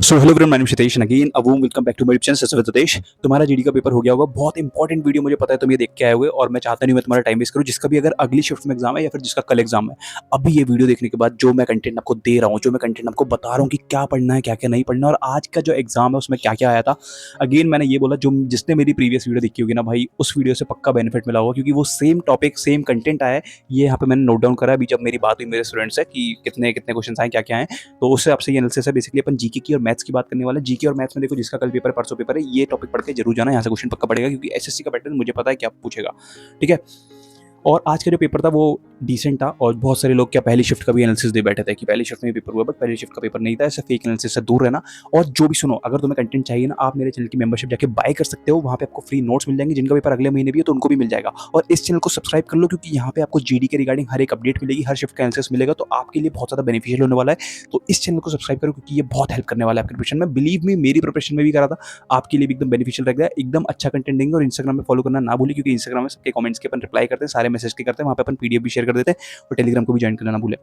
So hello everyone, my name is Hitesh and again a warm welcome back to my channel such Hitesh. तुम्हारा GD का paper हो गया होगा, बहुत इंपॉर्टेंट वीडियो मुझे पता है तुम ये देख के आए हुए और मैं चाहता नहीं मैं तुम्हारा टाइम वेस्ट करूं। जिसका भी अगर अगली शिफ्ट में एग्जाम है या फिर जिसका कल एग्जाम है, अभी ये वीडियो देखने के बाद जो मैं कंटेंट आपको दे रहा हूँ, जो मैं कंटेंट आपको बता रहा हूँ कि क्या पढ़ना है क्या क्या नहीं पढ़ना और आज का जो एग्जाम है उसमें क्या क्या आया था। अगेन मैंने ये बोला, जो जिसने मेरी प्रीवियस वीडियो देखी होगी ना भाई, उस वीडियो से पक्का बेनिफिट मिला होगा क्योंकि वो सेम टॉपिक सेम कंटेंट आया है। ये यहाँ पे मैंने नोट डाउन करा है अभी जब मेरी बात हुई मेरे स्टूडेंट्स से कि कितने कितने क्वेश्चन आए क्या क्या आए। तो उससे आपसे ये एनालिसिस है। बेसिकली अपन जीके की और मैथ्स की बात करने वाले हैं। जीके और मैथ्स में देखो, जिसका कल पेपर है परसों पेपर है, ये टॉपिक पढ़ के जरूर जाना, यहाँ से क्वेश्चन पक्का पड़ेगा क्योंकि एसएससी का पैटर्न मुझे पता है क्या पूछेगा। ठीक है। और आज का जो पेपर था वो डिसेंट था और बहुत सारे लोग क्या पहली शिफ्ट का भी एनालिसिस दे बैठे थे कि पहली शिफ्ट में पेपर हुआ, बट पहली शिफ्ट का पेपर नहीं था। ऐसे फेक एनालिसिस से दूर रहना। और जो भी सुनो, अगर तुम्हें कंटेंट चाहिए ना, आप मेरे चैनल की मेंबरशिप जाके बाय कर सकते हो। वहाँ पे आपको फ्री नोट्स मिल जाएंगे, जिनका पेपर अगले महीने भी है तो उनको भी मिल जाएगा। और इस चैनल को सब्सक्राइब कर लो क्योंकि यहाँ पे आपको जीडी के रिगार्डिंग हर एक अपडेट मिलेगी, हर शिफ्ट का एनालिसिस मिलेगा, तो आपके लिए बहुत ज़्यादा बेनिफिशियल होने वाला है। तो इस चैनल को सब्सक्राइब करो क्योंकि ये बहुत हेल्प करने वाला है आपके प्रिपरेशन में। बिलीव मी, मेरी प्रिपरेशन में भी करा था, आपके लिए भी एकदम बेनिफिशियल रहेगा। एकदम अच्छा कंटेंट देंगे। और इंस्टाग्राम में फॉलो करना ना भूलिए क्योंकि इंस्टाग्राम में सबके कमेंट्स के अपन रिप्लाई करते हैं, सारे मैसेज के करते हैं, वहाँ पे अपन पीडीएफ भी शेयर कर देते हैं। और टेलीग्राम को भी ज्वाइन करना ना भूलें।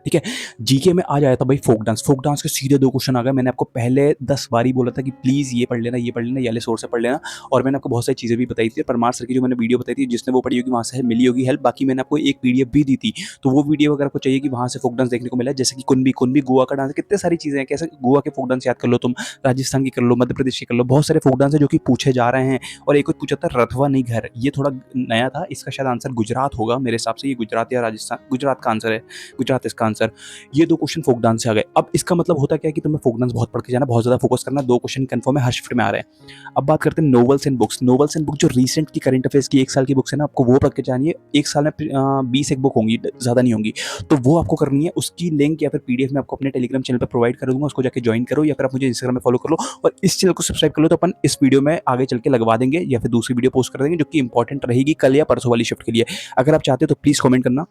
ठीक है। जीके में आज आया था भाई फोक डांस। फोक डांस के सीधे दो क्वेश्चन आ गए। मैंने आपको पहले 10 बार ही बोला था कि प्लीज ये पढ़ लेना, ये पढ़ लेना, ये वाले सोर्स से पढ़ लेना। और मैंने आपको बहुत सारी चीजें भी बताई थी। परमार सर की जो मैंने वीडियो बताई थी, जिसने वो पढ़ी होगी वहां से मिली होगी हेल्प। बाकी मैंने आपको एक पीडीएफ भी दी थी, तो वो वीडियो अगर आपको चाहिए कि वहां से फोक डांस देखने को मिला है, जैसे कि कुनबी कुनबी गोवा का डांस, कितने सारी चीजें हैं। कैसे गोवा के फोक डांस याद कर लो तुम, राजस्थान की कर लो, मध्य प्रदेश की कर लो, बहुत सारे फोक डांस है जो कि पूछे जा रहे हैं। और एक पूछा था रथवा नहीं घर, ये थोड़ा नया था। इसका शायद आंसर गुजरात होगा मेरे हिसाब से। ये गुजरात या राजस्थान, गुजरात का आंसर है, गुजरात इसका आंसर। ये दो क्वेश्चन फोक डांस से आ गए। अब इसका मतलब होता क्या है कि तुम्हें फोक डांस बहुत पढ़ के जाना, बहुत ज्यादा फोकस करना। दो क्वेश्चन कंफर्म है, हर शिफ्ट में आ रहे हैं। अब बात करते हैं novels and books. Novels and book जो रीसेंट की करंट अफेयर्स की 1 साल की बुक्स है ना, आपको वो पढ़ के जानी है। 1 साल में 20 एक बुक होंगी, ज्यादा नहीं होंगी, तो वो आपको करनी है। उसकी लिंक या फिर पीडीएफ में आपको अपने टेलीग्राम चैनल पर प्रोवाइड कर दूंगा, उसको जाके ज्वाइन करो या फिर आप मुझे इंस्टाग्राम में फॉलो कर लो और इस चैनल को सब्सक्राइब कर लो। तो अपन इस वीडियो में आगे चल के लगवा देंगे या फिर दूसरी वीडियो पोस्ट कर देंगे जो कि इंपॉर्टेंट रहेगी कल या परसों वाली शिफ्ट के लिए। अगर आप चाहते हो तो प्लीज कमेंट करना।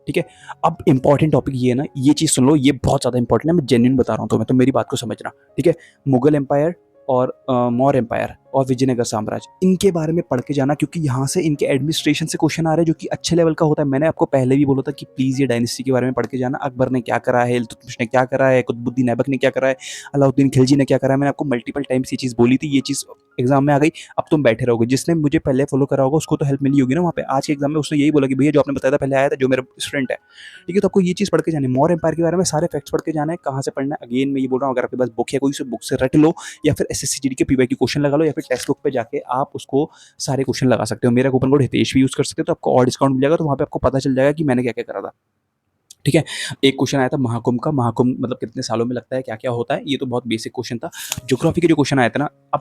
ठीक है। अब इंपॉर्टेंट टॉपिक ये है ना, ये चीज सुन लो, ये बहुत ज्यादा इंपॉर्टेंट है। मैं जेन्युइन बता रहा हूँ, तो मेरी बात को समझना। ठीक है। मुगल एम्पायर और मौर्य एम्पायर और विजयनगर साम्राज्य, इनके बारे में पढ़ के जाना क्योंकि यहाँ से इनके एडमिनिस्ट्रेशन से क्वेश्चन आ रहे हैं जो कि अच्छे लेवल का होता है। मैंने आपको पहले भी बोला था कि प्लीज ये डायनेस्टी के बारे में पढ़ के जाना। अकबर ने क्या करा है, इल्तुतमिश ने क्या करा है, कुतुबुद्दीन ऐबक ने क्या करा है, अलाउद्दीन खिलजी ने क्या करा है। मैंने आपको मल्टीपल टाइम्स ये चीज बोली थी, ये चीज एग्जाम में आ गई। अब तुम बैठे रहोगे। जिसने मुझे पहले फॉलो करा होगा उसको तो हेल्प मिली होगी ना वहाँ पे। आज के एग्जाम में उसने यही बोला कि भैया जो आपने बताया था पहले आया था, जो मेरा स्टूडेंट है। ठीक है। तो आपको ये चीज पढ़ के जानी है। मौर्य एम्पायर के बारे में सारे फैक्ट्स पढ़ के जाना है। कहाँ से पढ़ना है, अगेन मैं ये बोल रहा हूँ, अगर आपके पास बुक है कोई, बुक से रट लो या फिर एसएससी जीडी के पीवाई की क्वेश्चन लगा लो या फिर टेक्स्ट बुक पे जाके आप उसको सारे क्वेश्चन लगा सकते हो। मेरा कूपन कोड हितेश भी यूज कर सकते हो, तो आपको और डिस्काउंट मिल जाएगा। तो वहाँ पे आपको पता चल जाएगा कि मैंने क्या क्या करा था। ठीक है। एक क्वेश्चन आया था महाकुंभ का। महाकुंभ मतलब कितने सालों में लगता है, क्या क्या होता है, ये तो बहुत बेसिक क्वेश्चन था। ज्योग्राफी के जो क्वेश्चन आया था ना, अब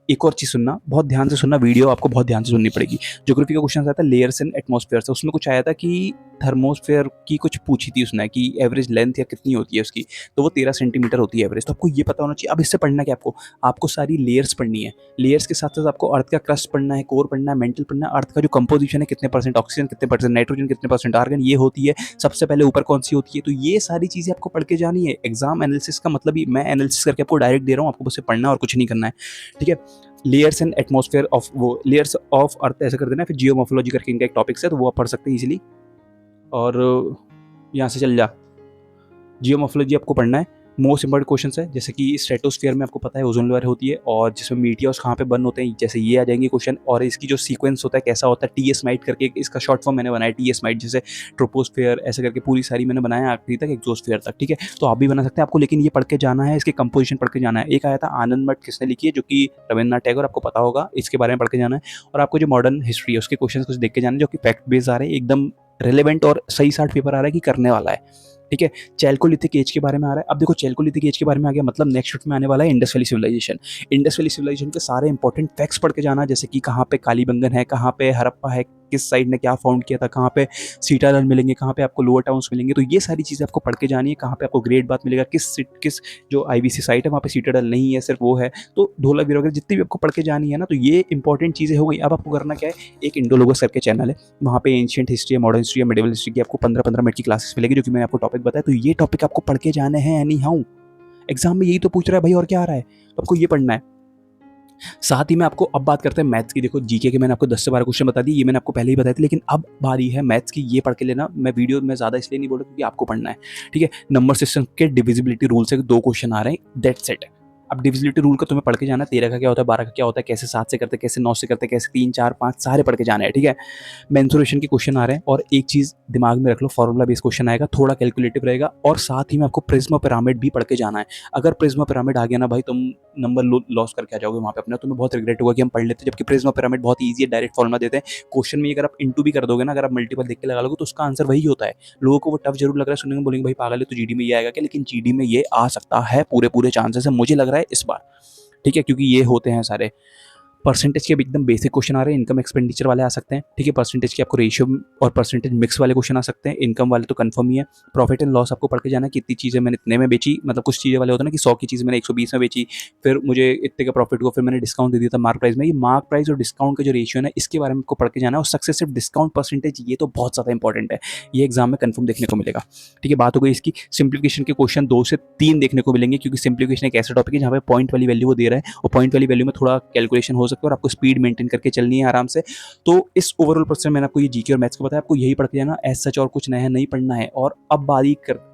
एक और चीज सुनना, बहुत ध्यान से सुनना, वीडियो आपको बहुत ध्यान से सुननी पड़ेगी। ज्योग्राफी का क्वेश्चन आया था लेयर्स इन एटमॉस्फेयर से। उसमें कुछ आया था कि थर्मोस्फेयर की कुछ पूछी थी उसने कि एवरेज लेंथ या कितनी होती है उसकी, तो वो 13 सेंटीमीटर होती है एवरेज। तो आपको ये पता होना चाहिए। अब इससे पढ़ना क्या, आपको सारी लेयर्स पढ़नी है। लेयर्स के साथ साथ आपको अर्थ का क्रस्ट पढ़ना है, कोर पढ़ना है, मेंटल पढ़ना है, अर्थ का जो कंपोजिशन है, कितने परसेंट ऑक्सीजन, कितने परसेंट नाइट्रोजन, कितने परसेंट आर्गन, ये होती है। सबसे पहले ऊपर कौन सी होती है, तो ये सारी चीजें आपको पढ़ के जानी है। एग्जाम एनालिसिस का मतलब ही मैं एनालिसिस करके आपको डायरेक्ट दे रहा हूँ, आपको बस पढ़ना और कुछ नहीं करना है। ठीक है। लेयर्स एंड एटमॉस्फेयर ऑफ, वो लेयर्स ऑफ अर्थ ऐसा कर देना। फिर जियोमॉर्फोलॉजी करके इनका एक टॉपिक है, तो वो आप पढ़ सकते हैं इजीली। और यहाँ से चल जा, जियोमॉर्फोलॉजी आपको पढ़ना है। मोस्ट इंपॉर्टेंट क्वेश्चन है, जैसे कि स्ट्रेटोस्फीयर में आपको पता है ओजोन लेयर होती है और जिसमें मीटियोर्स कहाँ पे बर्न होते हैं, जैसे ये आ जाएंगे क्वेश्चन। और इसकी जो सीक्वेंस होता है कैसा होता है, टीएस माइट करके इसका शॉर्ट फॉर्म मैंने बनाया, टीएस माइट, जैसे ट्रोपोस्फीयर ऐसे करके पूरी सारी मैंने बनाया आखिरी तक, एक्सोस्फीयर तक। ठीक है। तो आप भी बना सकते हैं आपको, लेकिन ये पढ़ के जाना है, इसके कंपोजिशन पढ़ के जाना है। एक आया था आनंद मठ, किसने लिखी है, जो कि रविन्द्रनाथ टैगोर, आपको पता होगा, इसके बारे में पढ़ के जाना है। और आपको जो मॉडर्न हिस्ट्री है उसके क्वेश्चन कुछ देख के जाना है, जो कि फैक्ट बेस्ड आ रहे हैं, एकदम रिलेवेंट और सही साठ पेपर आ रहा है कि करने वाला है। ठीक है। चैल्कोलिथिक एज के बारे में आ रहा है। अब देखो, चैल्कोलिथिक एज के बारे में आ गया, मतलब नेक्स्ट शिफ्ट में आने वाला है Indus valley civilization. Indus valley civilization के सारे इंपॉर्टेंट फैक्ट्स पढ़ के जाना, जैसे कि कहाँ पे कालीबंगन है, कहाँ पे हड़प्पा है, किस साइड ने क्या फाउंड किया था, कहाँ पे सीटाडल मिलेंगे, कहाँ पे आपको लोअर टाउन्स मिलेंगे। तो ये सारी चीज़ें आपको पढ़ के जानी है। कहाँ पे आपको ग्रेट बात मिलेगा, किस जो आईबीसी साइट है वहाँ पे सीटाडल नहीं है, सिर्फ वो है। तो धौलावीर वगैरह जितनी भी आपको पढ़ के जानी है ना, तो ये इंपॉर्टेंट चीज़ें हो गई। अब आपको करना क्या है, एक इंडोलोगस करके चैनल है, वहाँ पे ancient history, modern history, medieval history की आपको 15-15 मिनट की क्लासेस मिलेगी, जो कि मैंने आपको टॉपिक बताया। तो ये टॉपिक आपको पढ़ के जाने हैं एनी हाउ। एग्जाम में यही तो पूछ रहा है भाई, और क्या आ रहा है, तो आपको ये पढ़ना है। साथ ही में आपको अब बात करते हैं मैथ्स की। देखो जीके के मैंने आपको 10 से 12 क्वेश्चन बता दिए, ये मैंने आपको पहले ही बताए थे, लेकिन अब बारी है मैथ्स की। ये पढ़ के लेना, मैं वीडियो में ज़्यादा इसलिए नहीं बोल रहा क्योंकि आपको पढ़ना है, ठीक है। नंबर सिस्टम के डिविजिबिलिटी रूल से 2 क्वेश्चन आ रहे हैं, दैट्स इट। अब डिविजिबिलिटी रूल का तुम्हें पढ़ के जाना है, 13 का क्या होता है, 12 का क्या होता है, कैसे 7 से करते हैं, कैसे 9 से करते हैं, कैसे 3, 4, 5 सारे पढ़ के जाना है, ठीक है। मेंसुरेशन के क्वेश्चन आ रहे हैं, और एक चीज़ दिमाग में रख लो, फॉर्मूला बेस्ड क्वेश्चन आएगा, थोड़ा कैलकुलेटिव रहेगा, और साथ ही में आपको प्रिज्म पिरामिड भी पढ़ के जाना है। अगर प्रिज्म पिरामिड आ गया ना भाई, तुम नंबर लॉस करके आ जाओगे वहाँ पे अपना, तुम्हें बहुत रिग्रेट होगा कि हम पढ़ लेते, जबकि प्रिज्म पिरामिड बहुत ईजी है, डायरेक्ट फॉर्मूला देते हैं। क्वेश्चन में अगर आप इंटू भी कर दोगे ना, अगर आप मल्टीपल देख के लगा लोगे, तो उसका आंसर वही होता है। लोगों को वो टफ जरूर लग रहा है सुनने में, बोलेंगे भाई पागल है तो जीडी में ये आएगा क्या, लेकिन जीडी में ये आ सकता है, पूरे पूरे चांसेस है, मुझे लग रहा है इस बार, ठीक है, क्योंकि ये होते हैं सारे। परसेंटेज के भी एकदम बेसिक क्वेश्चन आ रहे हैं, इनकम एक्सपेंडिचर वाले आ सकते हैं, ठीक है। परसेंटेज की आपको रेशियो और परसेंटेज मिक्स वाले क्वेश्चन आ सकते हैं, इनकम वाले तो कंफर्म ही है। प्रॉफिट एंड लॉस आपको पढ़ के जाना है, कितनी चीज़ें मैंने इतने में बेची, मतलब कुछ चीज़ें वाले होते हैं ना कि 100 की चीज़ मैंने 120 में बेची, फिर मुझे इतने का प्रॉफिट हुआ, फिर मैंने डिस्काउंट दे दिया था मार्क प्राइस में। ये मार्क प्राइस और डिस्काउंट का जो रेशियो है ना, इसके बारे में आपको पढ़ के जाना है, और सक्सेसिव डिस्काउंट परसेंटेज, ये तो बहुत ज़्यादा इंपॉर्टेंट है, ये एग्जाम में कंफर्म देखने को मिलेगा, ठीक है। बात हो गई इसकी। सिंप्लीफिकेशन के क्वेश्चन 2 से 3 देखने को मिलेंगे, क्योंकि सिंप्लीफिकेशन एक ऐसा टॉपिक है जहाँ पे पॉइंट वाली वैल्यू वो दे रहा है, और पॉइंट वाली वैल्यू में थोड़ा कैलकुलेशन हो सकता है, और आपको स्पीड मेंटेन करके चलनी है आराम से। तो इस ओवरऑल प्रोसेस में मैंने आपको ये जीके और मैथ्स को बताया, आपको यही पढ़ के जाना, एज सच और कुछ नया नहीं पढ़ना है। और अब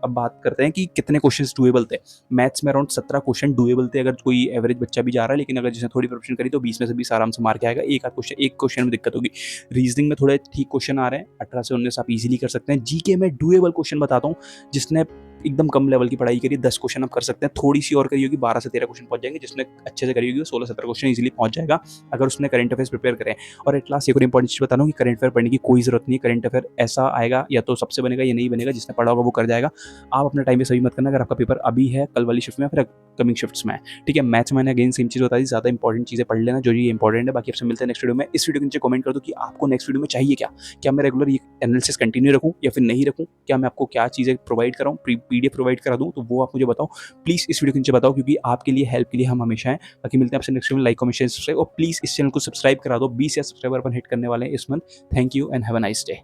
बात करते हैं कि कितने क्वेश्चंस डुएबल थे। मैथ्स में अराउंड 17 क्वेश्चन डुएबल थे, अगर कोई एवरेज बच्चा भी जा रहा है, लेकिन अगर जिसने थोड़ी प्रिपरेशन करी तो 20 में से 20 आराम से मार के आएगा। एक क्वेश्चन में दिक्कत होगी। रीजनिंग में थोड़े ठीक क्वेश्चन आ रहे हैं, 18 से 19 आप इजीली कर सकते हैं। जीके में डुएबल क्वेश्चन बताता हूँ, जिसने एकदम कम लेवल की पढ़ाई करी 10 क्वेश्चन आप कर सकते हैं, थोड़ी सी और करी होगी 12 से 13 क्वेश्चन पहुंच जाएंगे, जिसने अच्छे से करी होगी 16-17 क्वेश्चन इजीली पहुंच जाएगा, अगर उसने करंट अफेयर्स प्रिपेयर करें। और एट लास्ट एक और इंपॉर्टेंट चीज बता रहा हूँ कि करंट अफेयर पढ़ने की कोई जरूरत नहीं है। करंट अफेयर ऐसा आएगा, या तो सबसे बनेगा या नहीं बनेगा, जिसने पढ़ा होगा वो कर जाएगा। आप अपने टाइम पे सभी मत करना, अगर आपका पेपर अभी है कल वाली शिफ्ट में, फिर कमिंग शिफ्ट्स में, ठीक है। मैथ्स मैंने अगेन सेम चीज बता दी, ज्यादा इंपॉर्टेंट चीजें पढ़ लेना जो ये इंपॉर्टेंट है। बाकी आपसे मिलते हैं नेक्स्ट वीडियो में। इस वीडियो के नीचे कमेंट कर दो कि आपको नेक्स्ट वीडियो में चाहिए क्या मैं रेगुलर ये एनालिसिस कंटिन्यू रखूं या फिर नहीं रखूं, क्या मैं आपको क्या चीजें प्रोवाइड कराऊं, पीडीएफ प्रोवाइड करा दूं, तो वो आप मुझे बताओ प्लीज। इस वीडियो के नीचे बताओ, क्योंकि आपके लिए हेल्प के लिए हम हमेशा हैं। बाकी मिलते हैं आपसे नेक्स्ट वीडियो में। लाइक कमेंट शेयर सब्सक्राइब, और प्लीज इस चैनल को सब्सक्राइब करा दो। 20 या सब्सक्राइबर अपन हिट करने वाले हैं इस month. Thank you and have a nice day.